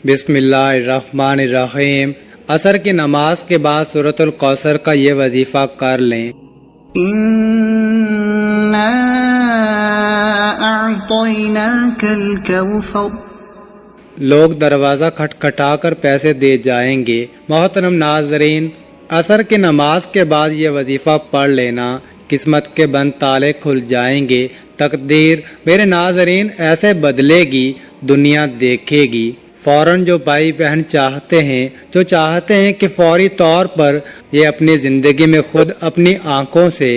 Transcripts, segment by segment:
بسم اللہ الرحمن الرحیم۔ عصر کی نماز کے بعد سورۃ الکوثر کا یہ وظیفہ کر لیں۔ اِنَّا أَعْطَيْنَاكَ الْكَوْثَرَ۔ لوگ دروازہ کھٹکھٹا کر پیسے دے جائیں گے۔ محترم ناظرین، عصر کی نماز کے بعد یہ وظیفہ پڑھ لینا، قسمت کے بند تالے کھل جائیں گے، تقدیر میرے ناظرین ایسے بدلے گی، دنیا دیکھے گی۔ فوراً جو بھائی بہن چاہتے ہیں کہ فوری طور پر یہ اپنی زندگی میں خود اپنی آنکھوں سے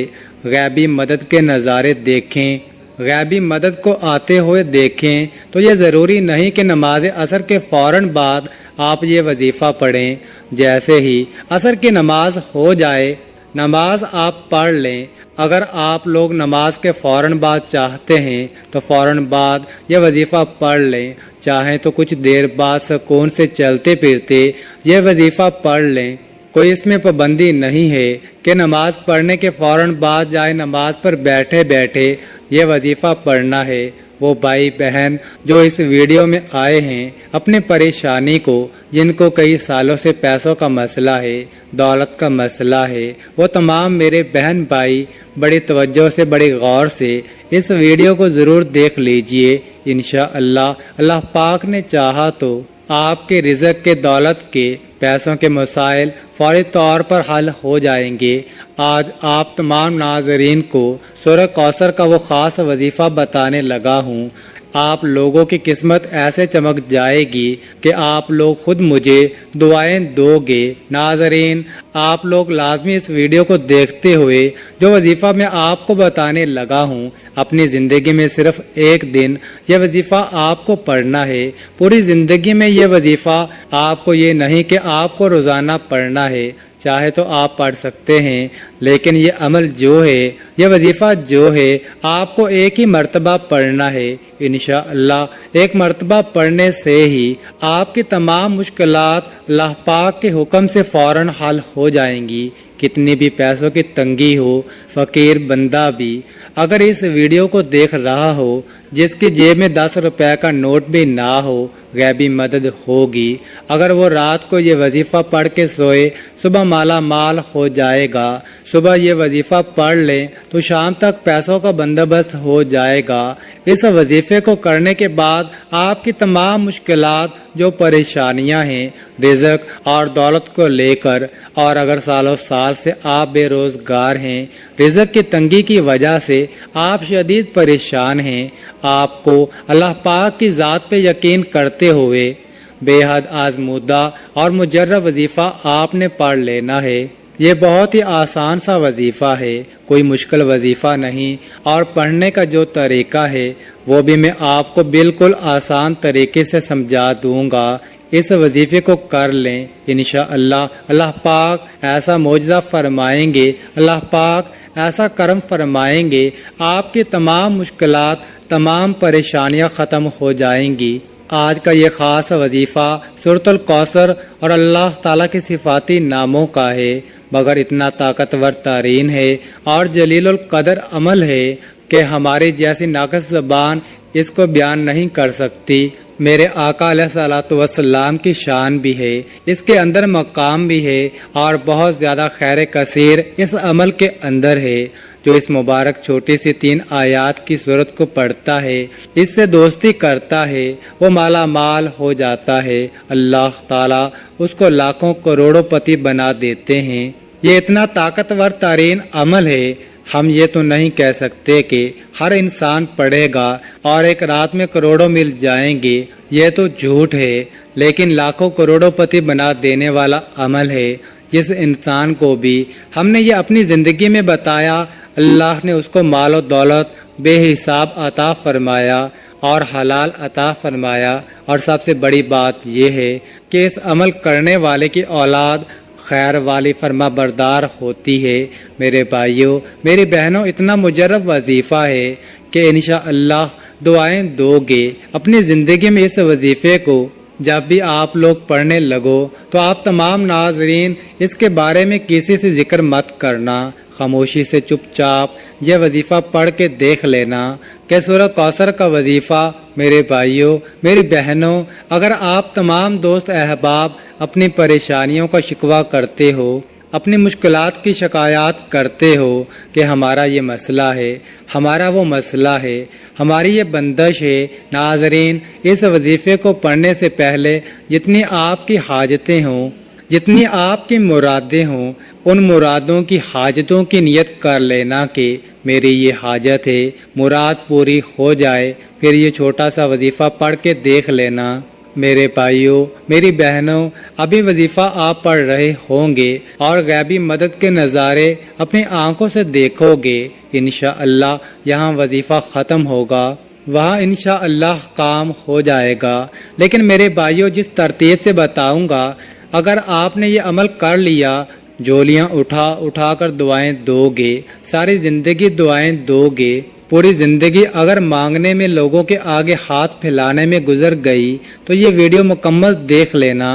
غیبی مدد کے نظارے دیکھیں، غیبی مدد کو آتے ہوئے دیکھیں، تو یہ ضروری نہیں کہ نماز عصر کے فوراً بعد آپ یہ وظیفہ پڑھیں۔ جیسے ہی عصر کی نماز ہو جائے، نماز آپ پڑھ لیں۔ اگر آپ لوگ نماز کے فوراً بعد چاہتے ہیں تو فوراً بعد یہ وظیفہ پڑھ لیں، چاہیں تو کچھ دیر بعد سکون سے چلتے پھرتے یہ وظیفہ پڑھ لیں۔ کوئی اس میں پابندی نہیں ہے کہ نماز پڑھنے کے فوراً بعد جائے نماز پر بیٹھے بیٹھے یہ وظیفہ پڑھنا ہے۔ وہ بھائی بہن جو اس ویڈیو میں آئے ہیں اپنی پریشانی کو، جن کو کئی سالوں سے پیسوں کا مسئلہ ہے، دولت کا مسئلہ ہے، وہ تمام میرے بہن بھائی بڑی توجہ سے، بڑی غور سے اس ویڈیو کو ضرور دیکھ لیجئے۔ انشاءاللہ اللہ پاک نے چاہا تو آپ کے رزق کے، دولت کے، پیسوں کے مسائل فوری طور پر حل ہو جائیں گے۔ آج آپ تمام ناظرین کو سورہ کوثر کا وہ خاص وظیفہ بتانے لگا ہوں۔ آپ لوگوں کی قسمت ایسے چمک جائے گی کہ آپ لوگ خود مجھے دعائیں دو گے۔ ناظرین، آپ لوگ لازمی اس ویڈیو کو دیکھتے ہوئے جو وظیفہ میں آپ کو بتانے لگا ہوں، اپنی زندگی میں صرف ایک دن یہ وظیفہ آپ کو پڑھنا ہے۔ پوری زندگی میں یہ وظیفہ آپ کو یہ نہیں کہ آپ کو روزانہ پڑھنا ہے، چاہے تو آپ پڑھ سکتے ہیں، لیکن یہ عمل جو ہے، یہ وظیفہ جو ہے، آپ کو ایک ہی مرتبہ پڑھنا ہے۔ انشاءاللہ ایک مرتبہ پڑھنے سے ہی آپ کی تمام مشکلات اللہ پاک کے حکم سے فوراً حل ہو جائیں گی۔ کتنی بھی پیسوں کی تنگی ہو، فقیر بندہ بھی اگر اس ویڈیو کو دیکھ رہا ہو، جس کی جیب میں 10 روپے کا نوٹ بھی نہ ہو، غیبی مدد ہوگی۔ اگر وہ رات کو یہ وظیفہ پڑھ کے سوئے، صبح مالا مال ہو جائے گا۔ صبح یہ وظیفہ پڑھ لیں تو شام تک پیسوں کا بندوبست ہو جائے گا۔ اس وظیفے کو کرنے کے بعد آپ کی تمام مشکلات، جو پریشانیاں ہیں رزق اور دولت کو لے کر، اور اگر سالوں سال سے آپ بے روزگار ہیں، رزق کی تنگی کی وجہ سے آپ شدید پریشان ہیں، آپ کو اللہ پاک کی ذات پہ یقین کرتے ہوئے بے حد آزمودہ اور مجرب وظیفہ آپ نے پڑھ لینا ہے۔ یہ بہت ہی آسان سا وظیفہ ہے، کوئی مشکل وظیفہ نہیں، اور پڑھنے کا جو طریقہ ہے وہ بھی میں آپ کو بالکل آسان طریقے سے سمجھا دوں گا۔ اس وظیفے کو کر لیں، انشاءاللہ اللہ پاک ایسا معجزہ فرمائیں گے، اللہ پاک ایسا کرم فرمائیں گے، آپ کی تمام مشکلات، تمام پریشانیاں ختم ہو جائیں گی۔ آج کا یہ خاص وظیفہ سورۃ الکوثر اور اللہ تعالیٰ کے صفاتی ناموں کا ہے، مگر اتنا طاقتور ترین ہے اور جلیل القدر عمل ہے کہ ہماری جیسی ناقص زبان اس کو بیان نہیں کر سکتی۔ میرے آقا علیہ الصلوۃ والسلام کی شان بھی ہے، اس کے اندر مقام بھی ہے، اور بہت زیادہ خیر کثیر اس عمل کے اندر ہے۔ جو اس مبارک چھوٹی سی 3 آیات کی صورت کو پڑھتا ہے، اس سے دوستی کرتا ہے، وہ مالا مال ہو جاتا ہے، اللہ تعالیٰ اس کو لاکھوں کروڑوں پتی بنا دیتے ہیں۔ یہ اتنا طاقتور ترین عمل ہے، ہم یہ تو نہیں کہہ سکتے کہ ہر انسان پڑھے گا اور ایک رات میں کروڑوں مل جائیں گے، یہ تو جھوٹ ہے، لیکن لاکھوں کروڑوں پتی بنا دینے والا عمل ہے۔ جس انسان کو بھی ہم نے یہ اپنی زندگی میں بتایا، اللہ نے اس کو مال و دولت بے حساب عطا فرمایا اور حلال عطا فرمایا، اور سب سے بڑی بات یہ ہے کہ اس عمل کرنے والے کی اولاد خیر والی فرما بردار ہوتی ہے۔ میرے بھائیوں، میری بہنوں، اتنا مجرب وظیفہ ہے کہ انشاءاللہ دعائیں دو گے، اپنی زندگی میں اس وظیفے کو جب بھی آپ لوگ پڑھنے لگو تو آپ تمام ناظرین اس کے بارے میں کسی سے ذکر مت کرنا، خاموشی سے چپ چاپ یہ وظیفہ پڑھ کے دیکھ لینا کہ سورہ کوثر کا وظیفہ میرے بھائیوں، میری بہنوں، اگر آپ تمام دوست احباب اپنی پریشانیوں کا شکوہ کرتے ہو، اپنی مشکلات کی شکایات کرتے ہو کہ ہمارا یہ مسئلہ ہے، ہمارا وہ مسئلہ ہے، ہماری یہ بندش ہے، ناظرین اس وظیفے کو پڑھنے سے پہلے جتنی آپ کی حاجتیں ہوں، جتنی آپ کی مرادیں ہوں، ان مرادوں کی حاجتوں کی نیت کر لینا کہ میری یہ حاجت ہے، مراد پوری ہو جائے، پھر یہ چھوٹا سا وظیفہ پڑھ کے دیکھ لینا۔ میرے بھائیوں، میری بہنوں، ابھی وظیفہ آپ پڑھ رہے ہوں گے اور غیبی مدد کے نظارے اپنی آنکھوں سے دیکھو گے، انشاءاللہ یہاں وظیفہ ختم ہوگا، وہاں انشاءاللہ کام ہو جائے گا۔ لیکن میرے بھائیوں، جس ترتیب سے بتاؤں گا، اگر آپ نے یہ عمل کر لیا، جولیاں اٹھا اٹھا کر دعائیں دو گے، ساری زندگی دعائیں دو گے، پوری زندگی اگر مانگنے میں لوگوں کے آگے ہاتھ پھیلانے میں گزر گئی تو یہ ویڈیو مکمل دیکھ لینا۔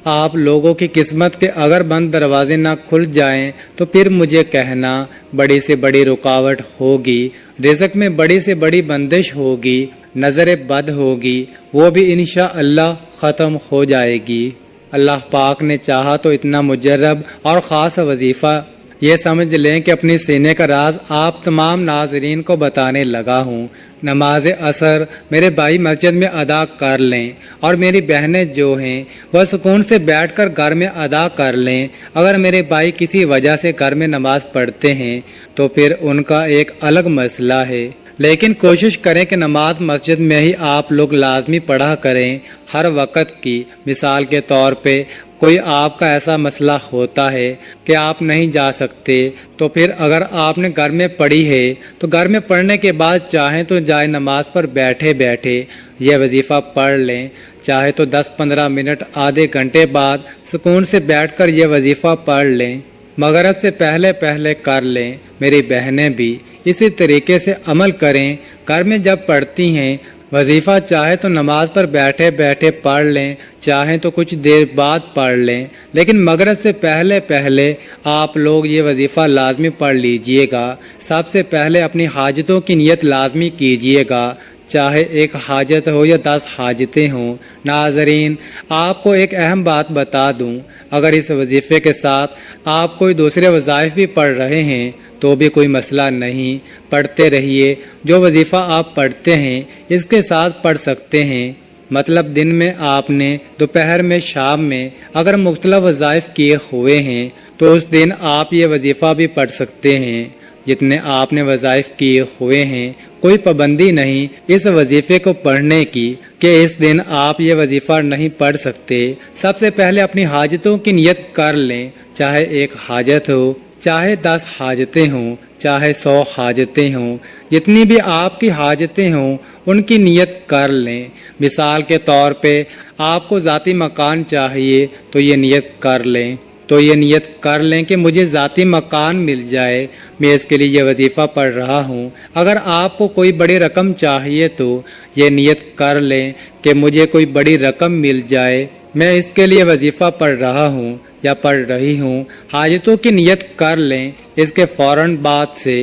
آپ لوگوں کی قسمت کے اگر بند دروازے نہ کھل جائیں تو پھر مجھے کہنا، بڑی سے بڑی رکاوٹ ہوگی، رزق میں بڑی سے بڑی بندش ہوگی، نظر بد ہوگی، وہ بھی انشاءاللہ ختم ہو جائے گی۔ اللہ پاک نے چاہا تو اتنا مجرب اور خاص وظیفہ یہ سمجھ لیں کہ اپنی سینے کا راز آپ تمام ناظرین کو بتانے لگا ہوں۔ نماز عصر میرے بھائی مسجد میں ادا کر لیں، اور میری بہنیں جو ہیں وہ سکون سے بیٹھ کر گھر میں ادا کر لیں۔ اگر میرے بھائی کسی وجہ سے گھر میں نماز پڑھتے ہیں تو پھر ان کا ایک الگ مسئلہ ہے، لیکن کوشش کریں کہ نماز مسجد میں ہی آپ لوگ لازمی پڑھا کریں ہر وقت کی۔ مثال کے طور پہ کوئی آپ کا ایسا مسئلہ ہوتا ہے کہ آپ نہیں جا سکتے، تو پھر اگر آپ نے گھر میں پڑھی ہے تو گھر میں پڑھنے کے بعد چاہیں تو جائے نماز پر بیٹھے بیٹھے یہ وظیفہ پڑھ لیں، چاہے تو 10-15 منٹ آدھے گھنٹے بعد سکون سے بیٹھ کر یہ وظیفہ پڑھ لیں، مغرب سے پہلے پہلے کر لیں۔ میری بہنیں بھی اسی طریقے سے عمل کریں، گھر میں جب پڑھتی ہیں وظیفہ چاہے تو نماز پر بیٹھے بیٹھے پڑھ لیں، چاہیں تو کچھ دیر بعد پڑھ لیں، لیکن مغرب سے پہلے پہلے آپ لوگ یہ وظیفہ لازمی پڑھ لیجئے گا۔ سب سے پہلے اپنی حاجتوں کی نیت لازمی کیجئے گا، چاہے ایک حاجت ہو یا 10 حاجتیں ہوں۔ ناظرین، آپ کو ایک اہم بات بتا دوں، اگر اس وظیفے کے ساتھ آپ کوئی دوسرے وظائف بھی پڑھ رہے ہیں تو بھی کوئی مسئلہ نہیں، پڑھتے رہیے۔ جو وظیفہ آپ پڑھتے ہیں اس کے ساتھ پڑھ سکتے ہیں، مطلب دن میں آپ نے، دوپہر میں، شام میں اگر مختلف وظائف کیے ہوئے ہیں تو اس دن آپ یہ وظیفہ بھی پڑھ سکتے ہیں۔ جتنے آپ نے وظائف کیے ہوئے ہیں کوئی پابندی نہیں اس وظیفے کو پڑھنے کی کہ اس دن آپ یہ وظیفہ نہیں پڑھ سکتے۔ سب سے پہلے اپنی حاجتوں کی نیت کر لیں، چاہے ایک حاجت ہو، چاہے 10 حاجتیں ہوں، چاہے 100 حاجتیں ہوں، جتنی بھی آپ کی حاجتیں ہوں ان کی نیت کر لیں۔ مثال کے طور پہ آپ کو ذاتی مکان چاہیے تو یہ نیت کر لیں کہ مجھے ذاتی مکان مل جائے، میں اس کے لیے یہ وظیفہ پڑھ رہا ہوں۔ اگر آپ کو کوئی بڑی رقم چاہیے تو یہ نیت کر لیں کہ مجھے کوئی بڑی رقم مل جائے، میں اس کے لیے وظیفہ پڑھ رہا ہوں یا پڑھ رہی ہوں۔ حاجتوں کی نیت کر لیں، اس کے فوراً بعد سے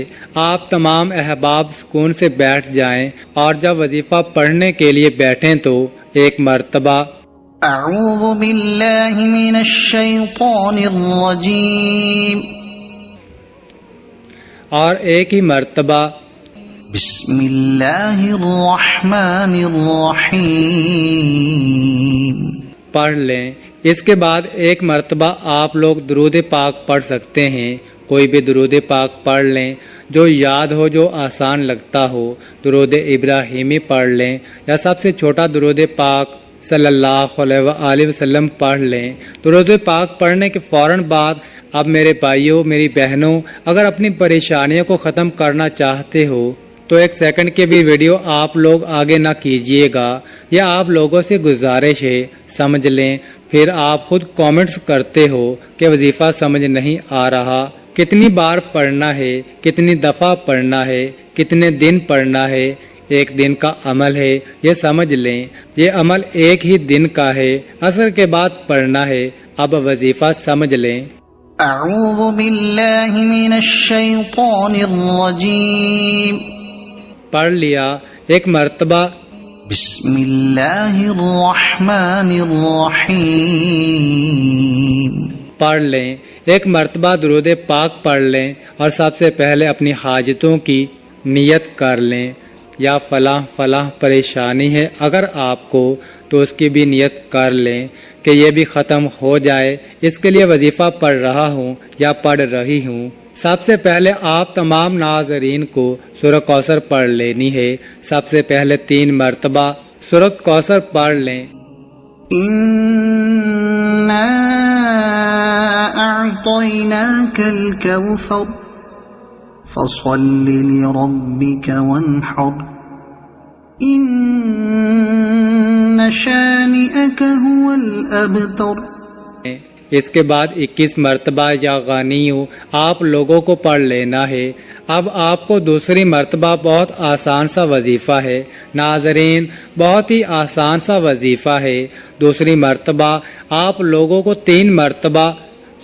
آپ تمام احباب سکون سے بیٹھ جائیں، اور جب وظیفہ پڑھنے کے لیے بیٹھیں تو ایک مرتبہ اعوذ باللہ من الشیطان الرجیم، اور ایک ہی مرتبہ بسم اللہ الرحمن الرحیم پڑھ لیں۔ اس کے بعد ایک مرتبہ آپ لوگ درود پاک پڑھ سکتے ہیں، کوئی بھی درود پاک پڑھ لیں جو یاد ہو، جو آسان لگتا ہو۔ درود ابراہیمی پڑھ لیں یا سب سے چھوٹا درود پاک صلی اللہ علیہ وآلہ وسلم پڑھ لیں۔ درود پاک پڑھنے کے فوراً بعد اب میرے بھائیوں، میری بہنوں، اگر اپنی پریشانیوں کو ختم کرنا چاہتے ہو تو 1 سیکنڈ کے بھی ویڈیو آپ لوگ آگے نہ کیجیے گا، یہ آپ لوگوں سے گزارش ہے، سمجھ لیں۔ پھر آپ خود کامنٹس کرتے ہو کہ وظیفہ سمجھ نہیں آ رہا، کتنی بار پڑھنا ہے، کتنی دفعہ پڑھنا ہے، کتنے دن پڑھنا ہے، ایک دن کا عمل ہے، یہ سمجھ لیں۔ یہ عمل ایک ہی دن کا ہے، عصر کے بعد پڑھنا ہے۔ اب وظیفہ سمجھ لیں۔ اعوذ باللہ من الشیطان الرجیم۔ پڑھ لیا، ایک مرتبہ بسم اللہ الرحمن الرحیم۔ پڑھ لیں، ایک مرتبہ درود پاک پڑھ لیں اور سب سے پہلے اپنی حاجتوں کی نیت کر لیں۔ یا فلاں فلاں پریشانی ہے اگر آپ کو تو اس کی بھی نیت کر لیں کہ یہ بھی ختم ہو جائے، اس کے لیے وظیفہ پڑھ رہا ہوں یا پڑھ رہی ہوں۔ سب سے پہلے آپ تمام ناظرین کو سورہ کوثر پڑھ لینی ہے۔ سب سے پہلے 3 مرتبہ سورہ کوثر پڑھ لیں۔ اِنَّا أعطيناك الكوثر فصل لربك وانحر إن شانئك هو الأبتر۔ اس کے بعد 21 مرتبہ یا غنیو آپ لوگوں کو پڑھ لینا ہے۔ اب آپ کو دوسری مرتبہ بہت آسان سا وظیفہ ہے ناظرین، بہت ہی آسان سا وظیفہ ہے۔ دوسری مرتبہ آپ لوگوں کو 3 مرتبہ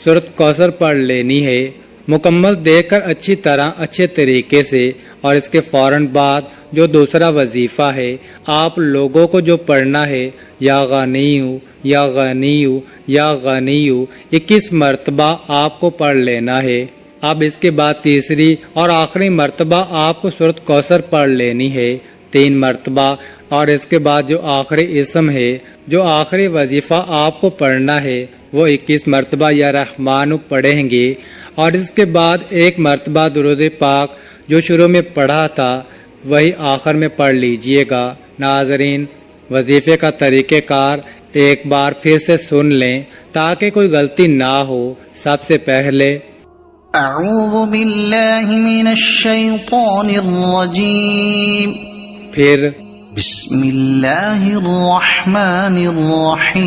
سورۃ کوثر پڑھ لینی ہے، مکمل دیکھ کر اچھی طرح اچھے طریقے سے۔ اور اس کے فوراً بعد جو دوسرا وظیفہ ہے آپ لوگوں کو جو پڑھنا ہے یا غنیو یا غنیو یا غنیو 21 مرتبہ آپ کو پڑھ لینا ہے۔ اب اس کے بعد تیسری اور آخری مرتبہ آپ کو سورۃ کوثر پڑھ لینی ہے 3 مرتبہ۔ اور اس کے بعد جو آخری اسم ہے، جو آخری وظیفہ آپ کو پڑھنا ہے وہ 21 مرتبہ یا رحمانو پڑھیں گے۔ اور اس کے بعد 1 مرتبہ درود پاک جو شروع میں پڑھا تھا وہی آخر میں پڑھ لیجئے گا۔ ناظرین، وظیفے کا طریقہ کار ایک بار پھر سے سن لیں تاکہ کوئی غلطی نہ ہو۔ سب سے پہلے اعوذ باللہ من الشیطان الرجیم، پھر بسم اللہ الرحمن الرحیم،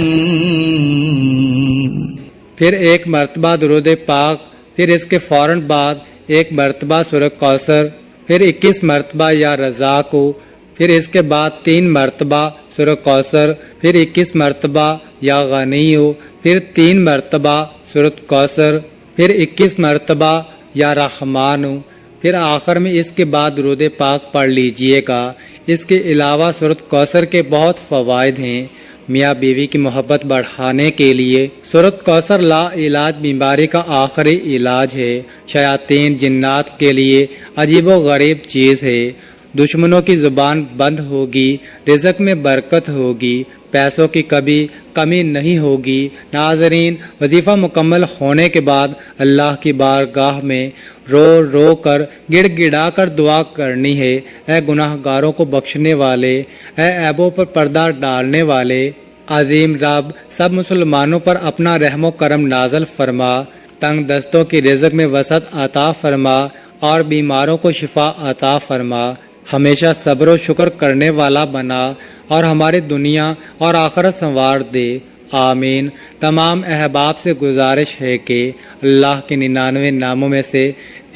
پھر 1 مرتبہ درود پاک، پھر اس کے فوراً بعد 1 مرتبہ سورہ کوثر، پھر 21 مرتبہ یا رضا کو، پھر اس کے بعد 3 مرتبہ سورہ کوثر، پھر 21 مرتبہ یا غنیو، پھر 3 مرتبہ سورۃ کوثر، پھر 21 مرتبہ یا رحمانو، پھر آخر میں اس کے بعد درود پاک پڑھ لیجئے گا۔ اس کے علاوہ سورۃ کوثر کے بہت فوائد ہیں۔ میاں بیوی کی محبت بڑھانے کے لیے سورۃ کوثر لا علاج بیماری کا آخری علاج ہے۔ شیاطین جنات کے لیے عجیب و غریب چیز ہے۔ دشمنوں کی زبان بند ہوگی، رزق میں برکت ہوگی، پیسوں کی کبھی کمی نہیں ہوگی۔ ناظرین، وظیفہ مکمل ہونے کے بعد اللہ کی بارگاہ میں رو رو کر گڑ گڑا کر دعا کرنی ہے۔ اے گناہ گاروں کو بخشنے والے، اے عیبوں پر پردہ ڈالنے والے، عظیم رب سب مسلمانوں پر اپنا رحم و کرم نازل فرما، تنگ دستوں کی رزق میں وسعت عطا فرما اور بیماروں کو شفا عطا فرما۔ ہمیشہ صبر و شکر کرنے والا بنا اور ہماری دنیا اور آخرت سنوار دے، آمین۔ تمام احباب سے گزارش ہے کہ اللہ کے 99 ناموں میں سے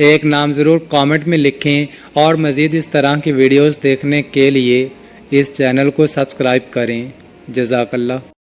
ایک نام ضرور کامنٹ میں لکھیں اور مزید اس طرح کی ویڈیوز دیکھنے کے لیے اس چینل کو سبسکرائب کریں۔ جزاک اللہ۔